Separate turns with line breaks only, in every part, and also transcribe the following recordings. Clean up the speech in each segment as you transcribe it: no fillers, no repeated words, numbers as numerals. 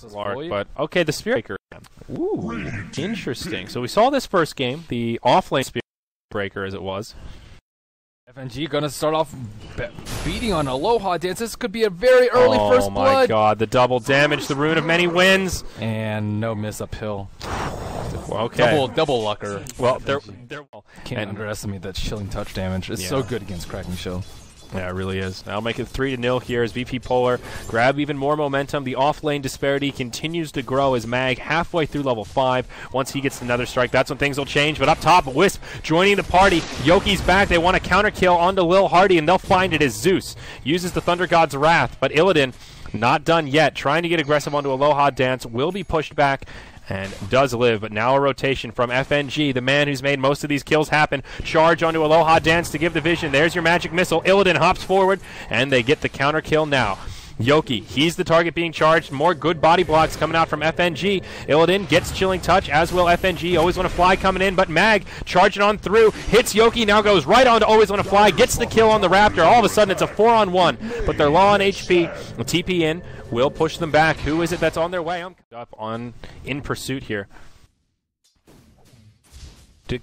But okay, the Spirit Breaker. Ooh, interesting. So we saw this first game, the offlane Spirit Breaker as it was.
FNG gonna start off beating on Aloha Dance. This could be a very early first blood.
Oh my god, the double damage, the Rune of Many Winds.
And no miss uphill.
Okay.
Double lucker.
Well,
can't underestimate that chilling touch damage. It's so good against Cracking Shield.
Yeah, it really is. That'll make it 3-0 here as VP Polar grab even more momentum. The off-lane disparity continues to grow as Mag halfway through level 5. Once he gets another strike, that's when things will change. But up top, Wisp joining the party. Yoki's back. They want a counter kill onto Lil Hardy, and they'll find it as Zeus uses the Thunder God's Wrath. But Illidan, not done yet. Trying to get aggressive onto Aloha Dance, will be pushed back and does live, but now a rotation from FNG, the man who's made most of these kills happen. Charge onto Aloha Dance to give the vision. There's your magic missile. Illidan hops forward, and they get the counter kill now. Yoky, he's the target being charged. More good body blocks coming out from FNG. Illidan gets chilling touch, as will FNG. Always Want to Fly coming in, but Mag charging on through. Hits Yoky, now goes right on to Always Want to Fly. Gets the kill on the Raptor. All of a sudden, it's a 4-on-1, but they're low on HP. The TP in will push them back. Who is it that's on their way? I'm up on in pursuit here.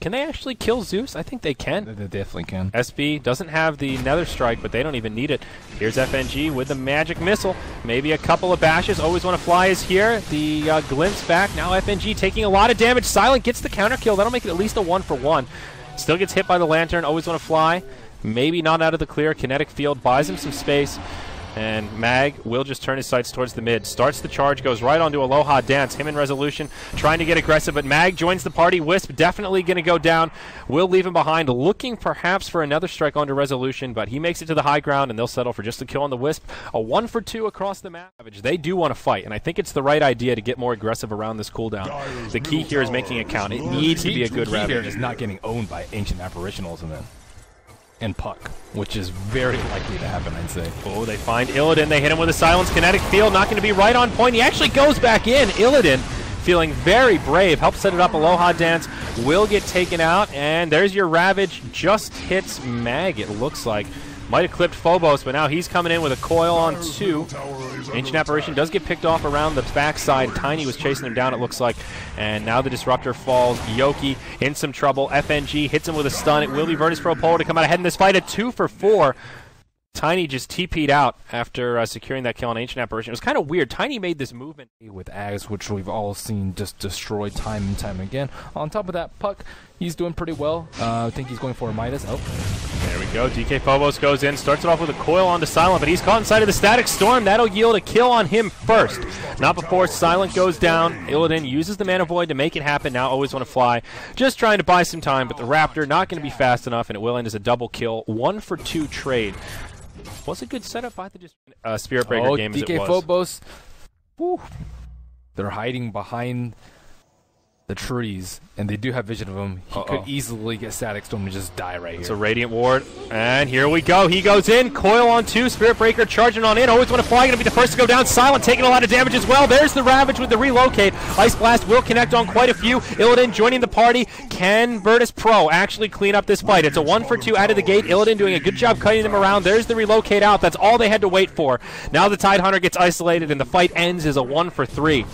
Can they actually kill Zeus? I think they can.
They definitely can.
SB doesn't have the Nether Strike, but they don't even need it. Here's FNG with the magic missile. Maybe a couple of bashes. Always Want to Fly is here. The glimpse back. Now FNG taking a lot of damage. Silent gets the counter kill. That'll make it at least a 1-for-1. Still gets hit by the Lantern. Always Want to Fly. Maybe not out of the clear. Kinetic Field buys him some space. And Mag will just turn his sights towards the mid. Starts the charge, goes right onto Aloha Dance. Him in Resolution, trying to get aggressive, but Mag joins the party. Wisp definitely going to go down. Will leave him behind, looking perhaps for another strike onto Resolution, but he makes it to the high ground, and they'll settle for just a kill on the Wisp. A 1-for-2 across the map. They do want to fight, and I think it's the right idea to get more aggressive around this cooldown. The key here is making it count. It needs to be a good Ravage.
The key here is not getting owned by Ancient Apparition Ultimate and Puck, which is very likely to happen, I'd say.
Oh, they find Illidan. They hit him with a Silence Kinetic Field. Not going to be right on point. He actually goes back in. Illidan, feeling very brave, helps set it up. Aloha Dance will get taken out, and there's your Ravage. Just hits Mag, it looks like. Might have clipped Phobos, but now he's coming in with a coil on 2. Ancient Apparition does get picked off around the backside. Tiny was chasing him down, it looks like. And now the Disruptor falls. Yoky in some trouble. FNG hits him with a stun. It will be Virtus.Pro Polar to come out ahead in this fight. A 2-for-4. Tiny just TP'd out after securing that kill on Ancient Apparition. It was kind of weird. Tiny made this movement
with Ags, which we've all seen just destroy time and time again. On top of that, Puck, he's doing pretty well. I think he's going for a Midas. Oh.
There we go. DKphobos goes in, starts it off with a coil onto Silent, but he's caught inside of the Static Storm. That'll yield a kill on him first. Not before Silent goes down. Illidan uses the Mana Void to make it happen. Now Always Want to Fly. Just trying to buy some time, but the Raptor not going to be fast enough, and it will end as a double kill. 1-for-2 trade. Was a good setup by the Spirit Breaker game as it was.
DKphobos, they're hiding behind the trees, and they do have vision of him. He could easily get Static Storm and just die right here.
It's a Radiant Ward, and here we go. He goes in, coil on 2, Spirit Breaker charging on in. Always Want to Fly, going to be the first to go down. Silent taking a lot of damage as well. There's the Ravage with the relocate. Ice Blast will connect on quite a few. Illidan joining the party. Can Virtus.Pro actually clean up this fight? It's a 1-for-2 out of the gate. Illidan doing a good job cutting them around. There's the relocate out. That's all they had to wait for. Now the Tidehunter gets isolated, and the fight ends as a 1-for-3.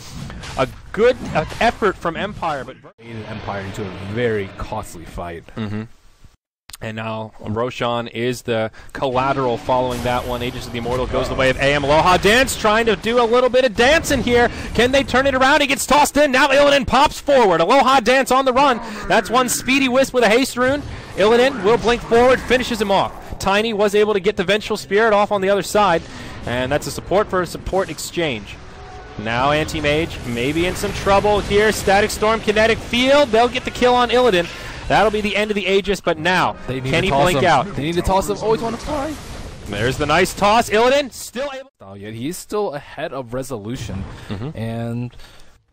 A good effort from Empire, but
Empire into a very costly fight.
And now Roshan is the collateral following that one. Aegis of the Immortal goes the way of AM. Aloha Dance trying to do a little bit of dancing here. Can they turn it around? He gets tossed in. Now Illidan pops forward. Aloha Dance on the run. That's one speedy Wisp with a haste rune. Illidan will blink forward, finishes him off. Tiny was able to get the Vengeful Spirit off on the other side, and that's a support for a support exchange. Now Anti-Mage maybe in some trouble here. Static Storm, Kinetic Field. They'll get the kill on Illidan. That'll be the end of the Aegis, but now, can he blink out?
They need to toss him. Always Want to Fly.
There's the nice toss. Illidan still able.
Oh, yeah, he's still ahead of Resolution. And,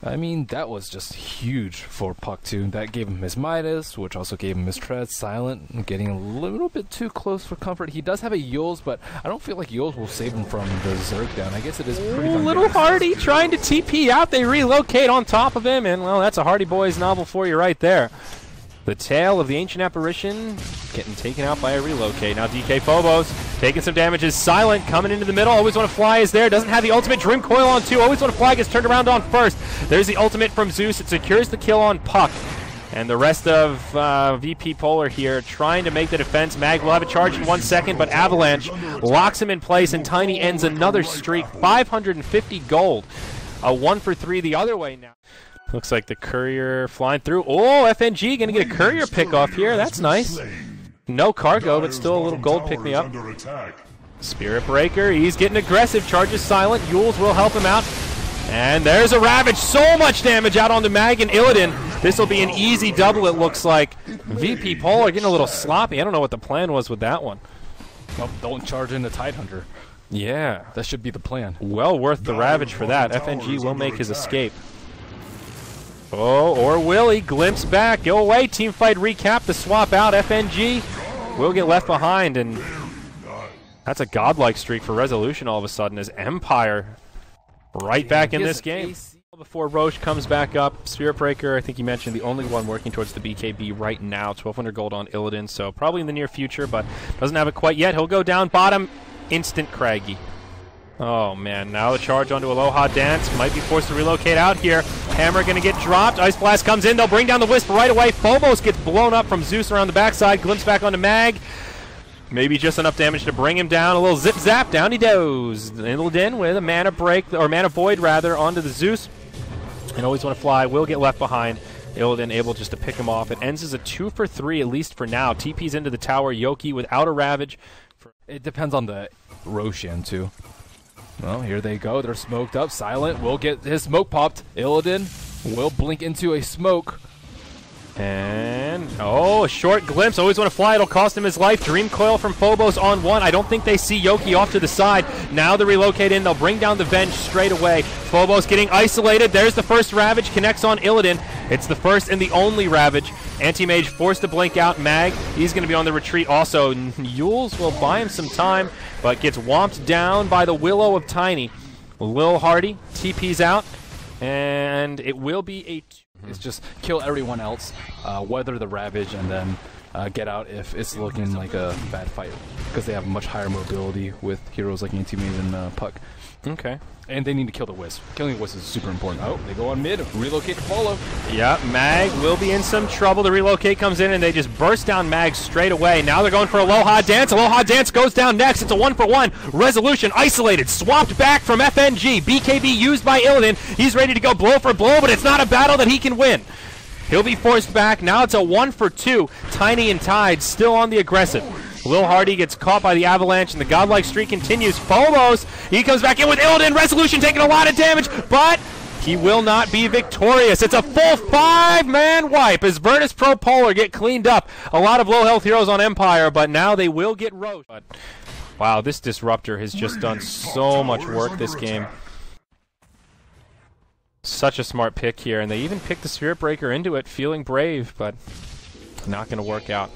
I mean, that was just huge for Puck, too. That gave him his Midas, which also gave him his Tread. Silent, getting a little bit too close for comfort. He does have a Yules, but I don't feel like Yules will save him from the Zerg down. I guess it is pretty
Little Hardy trying to TP out. They relocate on top of him, and, well, that's a Hardy Boys novel for you right there. The tail of the Ancient Apparition getting taken out by a relocate. Now DKphobos taking some damage. Is Silent coming into the middle. Always Want to Fly is there. Doesn't have the ultimate. Dream Coil on 2. Always Want to Fly gets turned around on first. There's the ultimate from Zeus. It secures the kill on Puck. And the rest of VP Polar here trying to make the defense. Mag will have a charge in 1 second, but Avalanche locks him in place, and Tiny ends another streak. 550 gold. A 1 for 3 the other way now. Looks like the courier flying through. Oh, FNG going to get a courier pick off here. That's nice. No cargo, but still a little gold pick me up. Spirit Breaker, he's getting aggressive. Charges Silent. Yules will help him out. And there's a Ravage. So much damage out onto Mag and Illidan. This will be an easy double, it looks like. VP Polar getting a little sloppy. I don't know what the plan was with that one.
Nope, don't charge in the Tidehunter.
Yeah.
That should be the plan.
Well worth the Ravage for that. FNG will make his escape. Oh, or will he? Glimpse back. Go away. Teamfight recap. The swap out. FNG will get left behind. And that's a godlike streak for Resolution all of a sudden as Empire right back in this game. Before Roche comes back up, Spirit Breaker, I think you mentioned, the only one working towards the BKB right now. 1,200 gold on Illidan, so probably in the near future, but doesn't have it quite yet. He'll go down bottom. Instant Craggy. Oh, man. Now the charge onto Aloha Dance. Might be forced to relocate out here. Hammer going to get dropped. Ice Blast comes in. They'll bring down the Wisp right away. Phobos gets blown up from Zeus around the backside. Glimpse back onto Mag. Maybe just enough damage to bring him down. A little zip-zap. Down he goes. Illidan with a mana break, or mana void, rather, onto the Zeus. And Always Want to Fly will get left behind. Illidan able just to pick him off. It ends as a 2 for 3, at least for now. TP's into the tower. Yoky without a Ravage.
It depends on the Roshan, too. Well, here they go. They're smoked up. Silent will get his smoke popped. Illidan will blink into a smoke.
And, oh, a short glimpse. Always Want to Fly. It'll cost him his life. Dream Coil from Phobos on 1. I don't think they see Yoky off to the side. Now the relocate in. They'll bring down the Venge straight away. Phobos getting isolated. There's the first Ravage. Connects on Illidan. It's the first and the only Ravage. Anti-Mage forced to blink out. Mag, he's going to be on the retreat also. Yules will buy him some time, but gets whomped down by the Willow of Tiny. Lil Hardy TP's out, and it will be a...
It's just kill everyone else, weather the Ravage, and then get out if it's looking like a bad fight. Because they have much higher mobility with heroes like Anti-Mage and Puck.
Okay.
And they need to kill the Wisp. Killing the Wisp is super important. Oh, they go on mid, relocate to follow.
Yeah, Mag will be in some trouble. The relocate comes in, and they just burst down Mag straight away. Now they're going for Aloha Dance. Aloha Dance goes down next. It's a 1-for-1. Resolution isolated, swapped back from FNG. BKB used by Illidan. He's ready to go blow for blow, but it's not a battle that he can win. He'll be forced back. Now it's a 1-for-2. Tiny and Tide still on the aggressive. Lil Hardy gets caught by the Avalanche, and the godlike streak continues. Phobos, he comes back in with Illidan. Resolution taking a lot of damage, but he will not be victorious. It's a full 5-man wipe as Virtus.Pro Polar get cleaned up. A lot of low-health heroes on Empire, but now they will get roast. But, wow, this Disruptor has just done so much work this game. Such a smart pick here, and they even picked the Spirit Breaker into it, feeling brave, but not going to work out.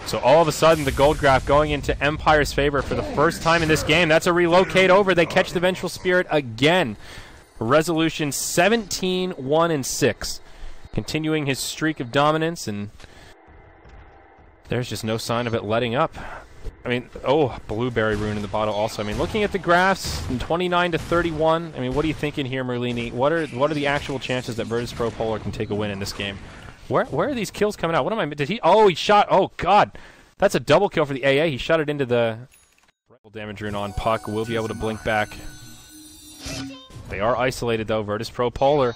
So all of a sudden, the gold graph going into Empire's favor for the first time in this game. That's a relocate over. They catch the Vengeful Spirit again. Resolution 17-1-6. Continuing his streak of dominance, and there's just no sign of it letting up. I mean, oh, Blueberry Rune in the bottle also. I mean, looking at the graphs, 29-31. I mean, what are you thinking here, Merlini? What are the actual chances that Virtus.Pro Polar can take a win in this game? Where are these kills coming out? What am I... Did he... Oh, he shot... Oh, God. That's a double kill for the AA. He shot it into the... Damage rune on Puck. Will be able to blink back. They are isolated, though. Virtus.Pro Polar.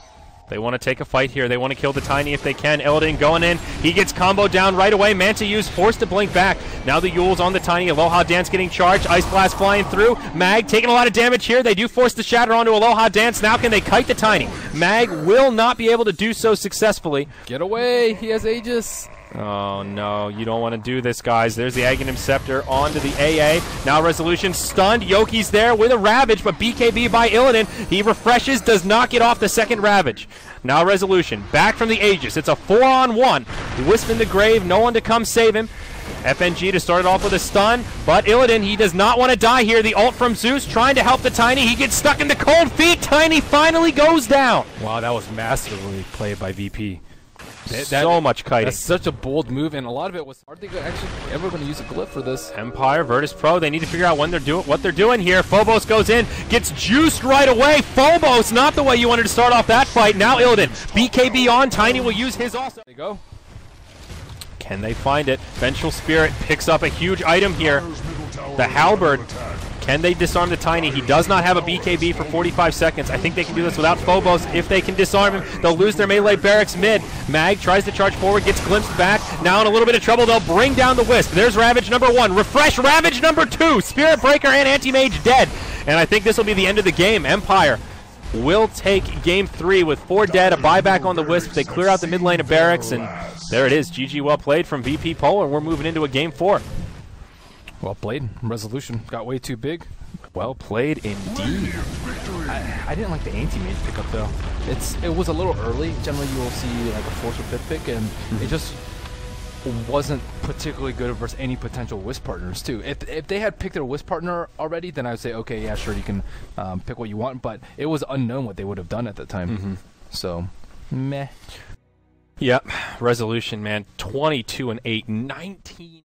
They want to take a fight here. They want to kill the Tiny if they can. Illidan going in. He gets combo down right away. Manta Use forced to blink back. Now the Yules on the Tiny. Aloha Dance getting charged. Ice Blast flying through. Mag taking a lot of damage here. They do force the Shatter onto Aloha Dance. Now can they kite the Tiny? Mag will not be able to do so successfully.
Get away. He has Aegis.
Oh, no. You don't want to do this, guys. There's the Aghanim Scepter onto the AA. Now Resolution stunned. Yoki's there with a Ravage, but BKB by Illidan. He refreshes, does not get off the second Ravage. Now Resolution, back from the Aegis. It's a 4-on-1. Wisp in the grave, no one to come save him. FNG to start it off with a stun, but Illidan, he does not want to die here. The ult from Zeus trying to help the Tiny. He gets stuck in the cold feet. Tiny finally goes down.
Wow, that was masterfully played by VP.
So much kiting.
That's such a bold move, and a lot of it was, are they actually ever going to use a glyph for this?
Empire, Virtus.Pro, they need to figure out when what they're doing here. Phobos goes in, gets juiced right away. Phobos, not the way you wanted to start off that fight. Now Illidan, BKB on, Tiny will use his also.
There you go.
Can they find it? Vengeful Spirit picks up a huge item here. The Halberd. Can they disarm the Tiny? He does not have a BKB for 45 seconds. I think they can do this without Phobos. If they can disarm him, they'll lose their melee barracks mid. Mag tries to charge forward, gets glimpsed back. Now in a little bit of trouble, they'll bring down the Wisp. There's Ravage number 1. Refresh Ravage number 2. Spirit Breaker and Anti-Mage dead. And I think this will be the end of the game. Empire will take game 3 with 4 dead, a buyback on the Wisp. They clear out the mid lane of barracks, and there it is. GG, well played from VP Polar. We're moving into a game 4.
Well played. Resolution got way too big.
Well played indeed.
I didn't like the Anti-Mage pickup though. It was a little early. Generally you will see like a 4th or 5th pick, and it just wasn't particularly good versus any potential Wisp partners too. If they had picked their Wisp partner already, then I would say, okay, yeah, sure, you can pick what you want, but it was unknown what they would have done at the time. So, meh.
Yep, Resolution, man, 22-8, 19